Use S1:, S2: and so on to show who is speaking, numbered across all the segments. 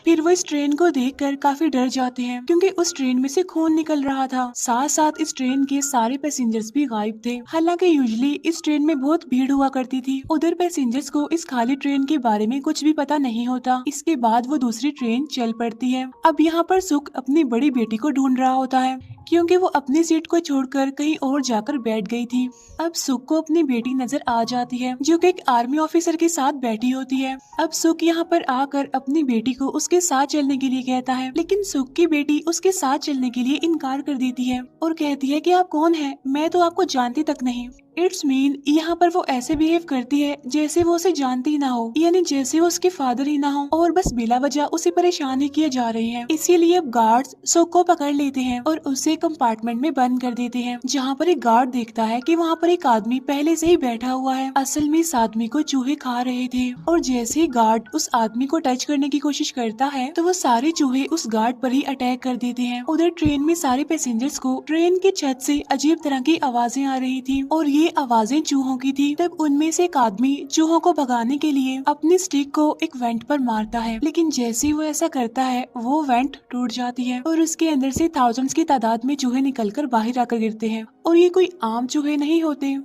S1: फिर वो इस ट्रेन को देखकर काफी डर जाते हैं क्योंकि उस ट्रेन में से खून निकल रहा था। साथ साथ इस ट्रेन के सारे पैसेंजर्स भी गायब थे। हालांकि यूजुअली इस ट्रेन में बहुत भीड़ हुआ करती थी। उधर पैसेंजर्स को इस खाली ट्रेन के बारे में कुछ भी पता नहीं होता। इसके बाद वो दूसरी ट्रेन चल पड़ती है। अब यहाँ पर सुख अपनी बड़ी बेटी को ढूंढ रहा होता है क्योंकि वो अपनी सीट को छोड़कर कहीं और जाकर बैठ गई थी। अब सुख को अपनी बेटी नजर आ जाती है जो कि एक आर्मी ऑफिसर के साथ बैठी होती है। अब सुख यहाँ पर आकर अपनी बेटी को उसके साथ चलने के लिए कहता है, लेकिन सुख की बेटी उसके साथ चलने के लिए इनकार कर देती है और कहती है कि आप कौन है, मैं तो आपको जानती तक नहीं। इट्स मीन यहाँ पर वो ऐसे बिहेव करती है जैसे वो उसे जानती ना हो, यानी जैसे वो उसके फादर ही ना हो और बस बिला वजह उसे परेशान ही किए जा रहे हैं। इसीलिए अब गार्ड्स सुख को पकड़ लेते हैं और उसे कंपार्टमेंट में बंद कर देते हैं, जहाँ पर एक गार्ड देखता है कि वहाँ पर एक आदमी पहले से ही बैठा हुआ है। असल में इस आदमी को चूहे खा रहे थे और जैसे ही गार्ड उस आदमी को टच करने की कोशिश करता है तो वो सारे चूहे उस गार्ड पर ही अटैक कर देते हैं। उधर ट्रेन में सारे पैसेंजर्स को ट्रेन की छत से अजीब तरह की आवाजें आ रही थी और ये आवाजें चूहों की थी। तब उनमें से एक आदमी चूहों को भगाने के लिए अपनी स्टिक को एक वेंट पर मारता है, लेकिन जैसे ही वो ऐसा करता है वो वेंट टूट जाती है और उसके अंदर से थाउजेंड्स की तादाद में चूहे निकलकर बाहर आकर गिरते हैं। और ये कोई आम चूहे नहीं होते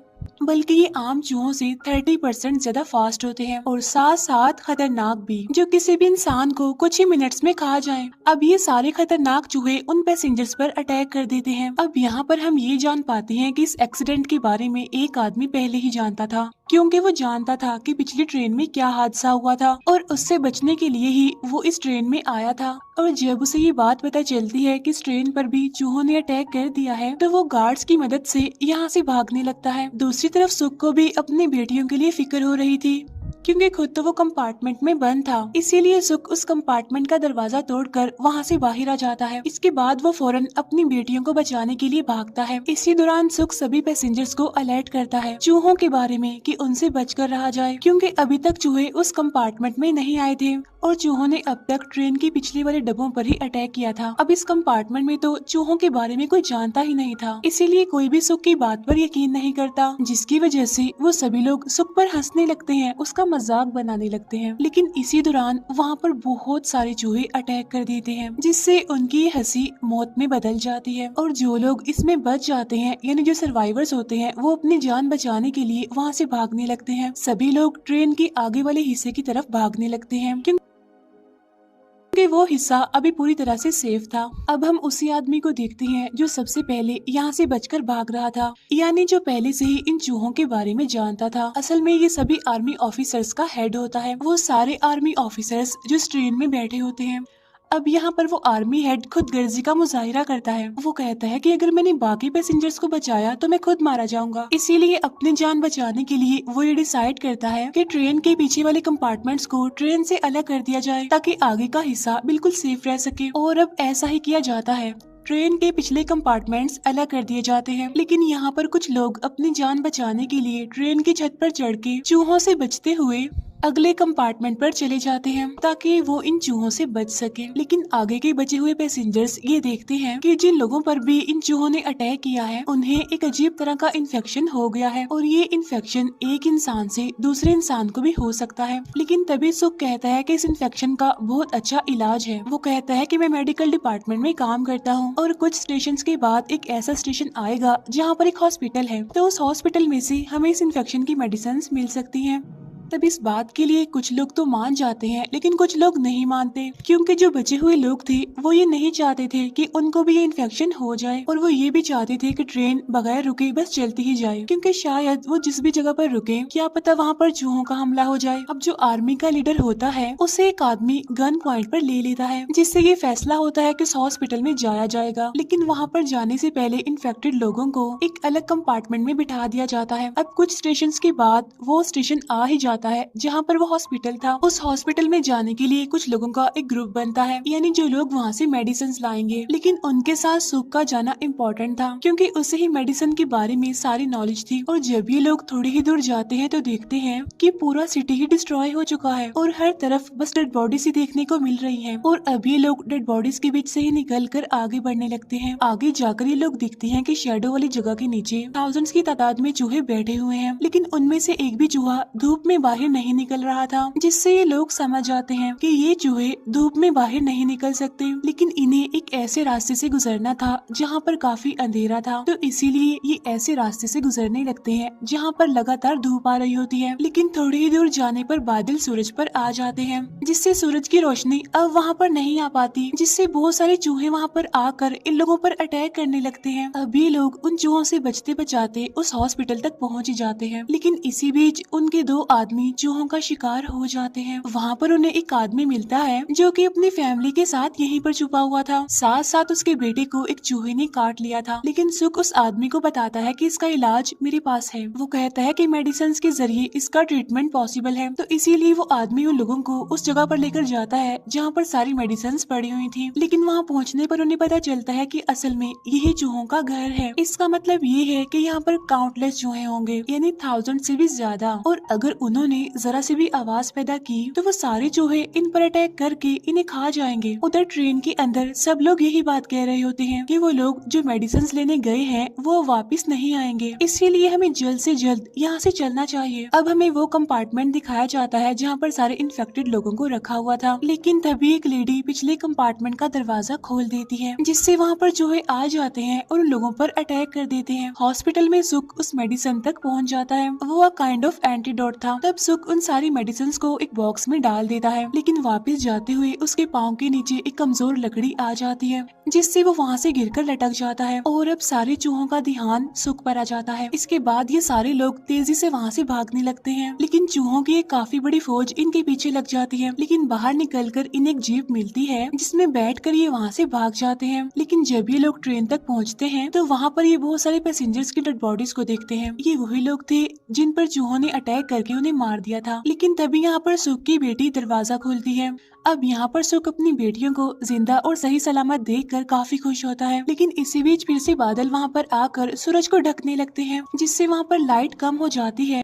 S1: बल्कि ये आम चूहों से 30% ज्यादा फास्ट होते हैं और साथ साथ खतरनाक भी, जो किसी भी इंसान को कुछ ही मिनट्स में खा जाएं। अब ये सारे खतरनाक चूहे उन पैसेंजर्स पर अटैक कर देते हैं। अब यहाँ पर हम ये जान पाते हैं कि इस एक्सीडेंट के बारे में एक आदमी पहले ही जानता था, क्योंकि वो जानता था कि पिछली ट्रेन में क्या हादसा हुआ था और उससे बचने के लिए ही वो इस ट्रेन में आया था। और जब उसे ये बात पता चलती है कि इस ट्रेन पर भी चूहों ने अटैक कर दिया है तो वो गार्ड्स की मदद से यहाँ से भागने लगता है। दूसरी तरफ सुख को भी अपनी बेटियों के लिए फिक्र हो रही थी क्योंकि खुद तो वो कंपार्टमेंट में बंद था, इसीलिए सुख उस कंपार्टमेंट का दरवाजा तोड़कर वहाँ से बाहर आ जाता है। इसके बाद वो फौरन अपनी बेटियों को बचाने के लिए भागता है। इसी दौरान सुख सभी पैसेंजर्स को अलर्ट करता है चूहों के बारे में कि उनसे बचकर रहा जाए, क्योंकि अभी तक चूहे उस कंपार्टमेंट में नहीं आए थे और चूहों ने अब तक ट्रेन की पिछले वाले डब्बों पर ही अटैक किया था। अब इस कंपार्टमेंट में तो चूहों के बारे में कोई जानता ही नहीं था, इसीलिए कोई भी सुख की बात पर यकीन नहीं करता, जिसकी वजह से वो सभी लोग सुख पर हंसने लगते हैं, उसका मजाक बनाने लगते हैं। लेकिन इसी दौरान वहाँ पर बहुत सारे चूहे अटैक कर देते हैं, जिससे उनकी हंसी मौत में बदल जाती है और जो लोग इसमें बच जाते हैं यानी जो सर्वाइवर्स होते हैं वो अपनी जान बचाने के लिए वहाँ से भागने लगते हैं। सभी लोग ट्रेन के आगे वाले हिस्से की तरफ भागने लगते हैं क्योंकि वो हिस्सा अभी पूरी तरह से सेफ था। अब हम उसी आदमी को देखते हैं जो सबसे पहले यहाँ से बचकर भाग रहा था, यानी जो पहले से ही इन चूहों के बारे में जानता था। असल में ये सभी आर्मी ऑफिसर्स का हेड होता है। वो सारे आर्मी ऑफिसर्स जो इस ट्रेन में बैठे होते हैं। अब यहाँ पर वो आर्मी हेड खुद गर्जी का मुजाहिरा करता है। वो कहता है कि अगर मैंने बाकी पैसेंजर्स को बचाया तो मैं खुद मारा जाऊंगा, इसीलिए अपनी जान बचाने के लिए वो ये डिसाइड करता है कि ट्रेन के पीछे वाले कंपार्टमेंट्स को ट्रेन से अलग कर दिया जाए ताकि आगे का हिस्सा बिल्कुल सेफ रह सके। और अब ऐसा ही किया जाता है। ट्रेन के पिछले कंपार्टमेंट्स अलग कर दिए जाते हैं, लेकिन यहाँ पर कुछ लोग अपनी जान बचाने के लिए ट्रेन की छत पर चढ़ के चूहों से बचते हुए अगले कंपार्टमेंट पर चले जाते हैं ताकि वो इन चूहों से बच सके। लेकिन आगे के बचे हुए पैसेंजर्स ये देखते हैं कि जिन लोगों पर भी इन चूहों ने अटैक किया है उन्हें एक अजीब तरह का इन्फेक्शन हो गया है और ये इन्फेक्शन एक इंसान से दूसरे इंसान को भी हो सकता है। लेकिन तभी सुख कहता है कि इस इन्फेक्शन का बहुत अच्छा इलाज है। वो कहता है कि मैं मेडिकल डिपार्टमेंट में काम करता हूँ और कुछ स्टेशन के बाद एक ऐसा स्टेशन आएगा जहाँ पर एक हॉस्पिटल है, तो उस हॉस्पिटल में से हमें इस इन्फेक्शन की मेडिसिन मिल सकती है। तब इस बात के लिए कुछ लोग तो मान जाते हैं लेकिन कुछ लोग नहीं मानते, क्योंकि जो बचे हुए लोग थे वो ये नहीं चाहते थे कि उनको भी ये इन्फेक्शन हो जाए और वो ये भी चाहते थे कि ट्रेन बगैर रुके बस चलती ही जाए, क्योंकि शायद वो जिस भी जगह पर रुके क्या पता वहाँ पर चूहों का हमला हो जाए। अब जो आर्मी का लीडर होता है उसे एक आदमी गन पॉइंट पर ले लेता है, जिससे ये फैसला होता है कि उस हॉस्पिटल में जाया जाएगा। लेकिन वहाँ पर जाने से पहले इन्फेक्टेड लोगों को एक अलग कंपार्टमेंट में बिठा दिया जाता है। अब कुछ स्टेशन के बाद वो स्टेशन आ ही जाता है जहाँ पर वो हॉस्पिटल था। उस हॉस्पिटल में जाने के लिए कुछ लोगों का एक ग्रुप बनता है, यानी जो लोग वहाँ से मेडिसिन लाएंगे। लेकिन उनके साथ सुख का जाना इम्पोर्टेंट था क्योंकि उसे ही मेडिसिन के बारे में सारी नॉलेज थी। और जब ये लोग थोड़ी ही दूर जाते हैं तो देखते हैं कि पूरा सिटी ही डिस्ट्रॉय हो चुका है और हर तरफ बस डेड बॉडीज ही देखने को मिल रही है। और अब ये लोग डेड बॉडीज के बीच से ही निकल कर आगे बढ़ने लगते हैं। आगे जाकर ये लोग दिखते हैं कि शैडो वाली जगह के नीचे थाउजेंड्स की तादाद में चूहे बैठे हुए हैं, लेकिन उनमें से एक भी चूहा धूप में बाहर नहीं निकल रहा था, जिससे ये लोग समझ जाते हैं कि ये चूहे धूप में बाहर नहीं निकल सकते, लेकिन इन्हें एक ऐसे रास्ते से गुजरना था जहाँ पर काफी अंधेरा था, तो इसीलिए ये ऐसे रास्ते से गुजरने लगते हैं जहाँ पर लगातार धूप आ रही होती है। लेकिन थोड़ी ही दूर जाने पर बादल सूरज पर आ जाते हैं, जिससे सूरज की रोशनी अब वहाँ पर नहीं आ पाती, जिससे बहुत सारे चूहे वहाँ पर आकर इन लोगों पर अटैक करने लगते हैं। अब ये लोग उन चूहों से बचते बचाते उस हॉस्पिटल तक पहुँच ही जाते हैं, लेकिन इसी बीच उनके दो आदमी चूहों का शिकार हो जाते हैं। वहाँ पर उन्हें एक आदमी मिलता है जो कि अपनी फैमिली के साथ यहीं पर छुपा हुआ था, साथ साथ उसके बेटे को एक चूहे ने काट लिया था। लेकिन सुख उस आदमी को बताता है कि इसका इलाज मेरे पास है। वो कहता है कि मेडिसिन के जरिए इसका ट्रीटमेंट पॉसिबल है, तो इसीलिए वो आदमी उन लोगों को उस जगह पर लेकर जाता है जहाँ पर सारी मेडिसिन पड़ी हुई थी। लेकिन वहाँ पहुँचने पर उन्हें पता चलता है कि असल में यही चूहों का घर है। इसका मतलब ये है कि यहाँ पर काउंटलेस चूहे होंगे, यानी 1000 से भी ज्यादा, और अगर उन्होंने जरा से भी आवाज पैदा की तो वो सारे चूहे इन पर अटैक करके इन्हें खा जाएंगे। उधर ट्रेन के अंदर सब लोग यही बात कह रहे होते हैं कि वो लोग जो मेडिसिन लेने गए हैं वो वापस नहीं आएंगे, इसीलिए हमें जल्द से जल्द यहाँ से चलना चाहिए। अब हमें वो कंपार्टमेंट दिखाया जाता है जहाँ पर सारे इन्फेक्टेड लोगों को रखा हुआ था, लेकिन तभी एक लेडी पिछले कंपार्टमेंट का दरवाजा खोल देती है, जिससे वहाँ पर चूहे आ जाते हैं और उन लोगों पर अटैक कर देते हैं। हॉस्पिटल में सुख उस मेडिसिन तक पहुँच जाता है, वो काइंड ऑफ एंटीडोट था। तब सुख उन सारी मेडिसिन को एक बॉक्स में डाल देता है, लेकिन वापस जाते हुए उसके पाँव के नीचे एक कमजोर लकड़ी आ जाती है, जिससे वो वहाँ से गिरकर लटक जाता है और अब सारे चूहों का ध्यान सुख पर आ जाता है। इसके बाद ये सारे लोग तेजी से वहाँ से भागने लगते हैं, लेकिन चूहों की एक काफी बड़ी फौज इनके पीछे लग जाती है। लेकिन बाहर निकलकर इन्हें एक जीप मिलती है जिसमें बैठकर ये वहाँ से भाग जाते हैं। लेकिन जब ये लोग ट्रेन तक पहुँचते हैं तो वहाँ पर ये बहुत सारे पैसेंजर्स की डेड बॉडीज को देखते हैं। ये वही लोग थे जिन पर चूहों ने अटैक करके उन्हें मार दिया था। लेकिन तभी यहाँ पर सुख की बेटी दरवाजा खोलती है। अब यहाँ पर सुख अपनी बेटियों को जिंदा और सही सलामत देखकर काफी खुश होता है, लेकिन इसी बीच फिर से बादल वहाँ पर आकर सूरज को ढकने लगते हैं, जिससे वहाँ पर लाइट कम हो जाती है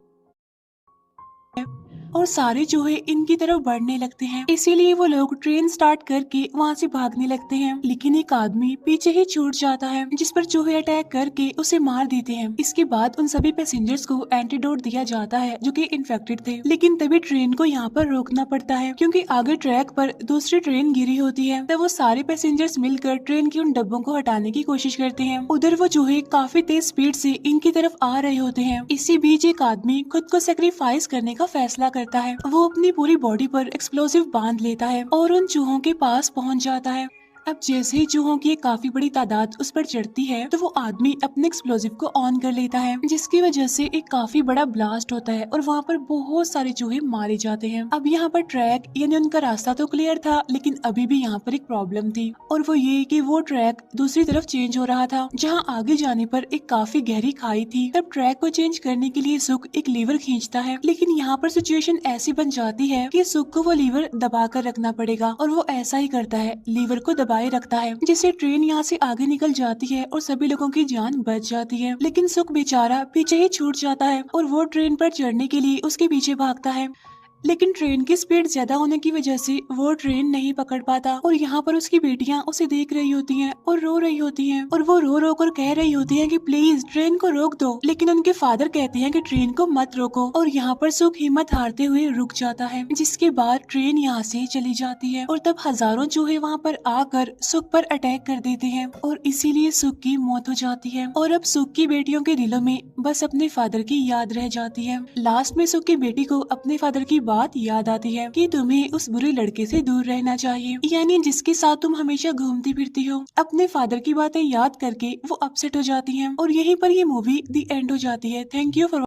S1: और सारे चूहे इनकी तरफ बढ़ने लगते हैं। इसीलिए वो लोग ट्रेन स्टार्ट करके वहाँ से भागने लगते हैं, लेकिन एक आदमी पीछे ही छूट जाता है, जिस पर चूहे अटैक करके उसे मार देते हैं। इसके बाद उन सभी पैसेंजर्स को एंटीडोट दिया जाता है जो कि इन्फेक्टेड थे, लेकिन तभी ट्रेन को यहाँ पर रोकना पड़ता है क्योंकि आगे ट्रैक पर दूसरी ट्रेन गिरी होती है। तब वो सारे पैसेंजर्स मिलकर ट्रेन के उन डब्बों को हटाने की कोशिश करते हैं। उधर वो चूहे काफी तेज स्पीड से इनकी तरफ आ रहे होते हैं। इसी बीच एक आदमी खुद को सेक्रीफाइस करने का फैसला करता है। वो अपनी पूरी बॉडी पर एक्सप्लोसिव बांध लेता है और उन चूहों के पास पहुंच जाता है। अब जैसे ही चूहों की एक काफी बड़ी तादाद उस पर चढ़ती है तो वो आदमी अपने एक्सप्लोसिव को ऑन कर लेता है, जिसकी वजह से एक काफी बड़ा ब्लास्ट होता है और वहाँ पर बहुत सारे चूहे मारे जाते हैं। अब यहाँ पर ट्रैक यानी उनका रास्ता तो क्लियर था, लेकिन अभी भी यहाँ पर एक प्रॉब्लम थी, और वो ये कि वो ट्रैक दूसरी तरफ चेंज हो रहा था जहाँ आगे जाने पर एक काफी गहरी खाई थी। तब ट्रैक को चेंज करने के लिए सुख एक लीवर खींचता है, लेकिन यहाँ पर सिचुएशन ऐसी बन जाती है कि सुख को वो लीवर दबा कर रखना पड़ेगा, और वो ऐसा ही करता है, लीवर को दबाए रखता है, जिससे ट्रेन यहाँ से आगे निकल जाती है और सभी लोगों की जान बच जाती है। लेकिन सुख बेचारा पीछे ही छूट जाता है और वो ट्रेन पर चढ़ने के लिए उसके पीछे भागता है, लेकिन ट्रेन की स्पीड ज्यादा होने की वजह से वो ट्रेन नहीं पकड़ पाता। और यहाँ पर उसकी बेटियाँ उसे देख रही होती हैं और रो रही होती हैं, और वो रो रो कर कह रही होती हैं कि प्लीज ट्रेन को रोक दो, लेकिन उनके फादर कहते हैं कि ट्रेन को मत रोको, और यहाँ पर सुख हिम्मत हारते हुए रुक जाता है, जिसके बाद ट्रेन यहाँ से चली जाती है। और तब हजारों चूहे वहाँ पर आकर सुख पर अटैक कर देते हैं और इसीलिए सुख की मौत हो जाती है। और अब सुख की बेटियों के दिलों में बस अपने फादर की याद रह जाती है। लास्ट में सुख की बेटी को अपने फादर की बात याद आती है कि तुम्हें उस बुरे लड़के से दूर रहना चाहिए, यानी जिसके साथ तुम हमेशा घूमती फिरती हो। अपने फादर की बातें याद करके वो अपसेट हो जाती हैं और यहीं पर ये मूवी दी एंड हो जाती है। Thank you for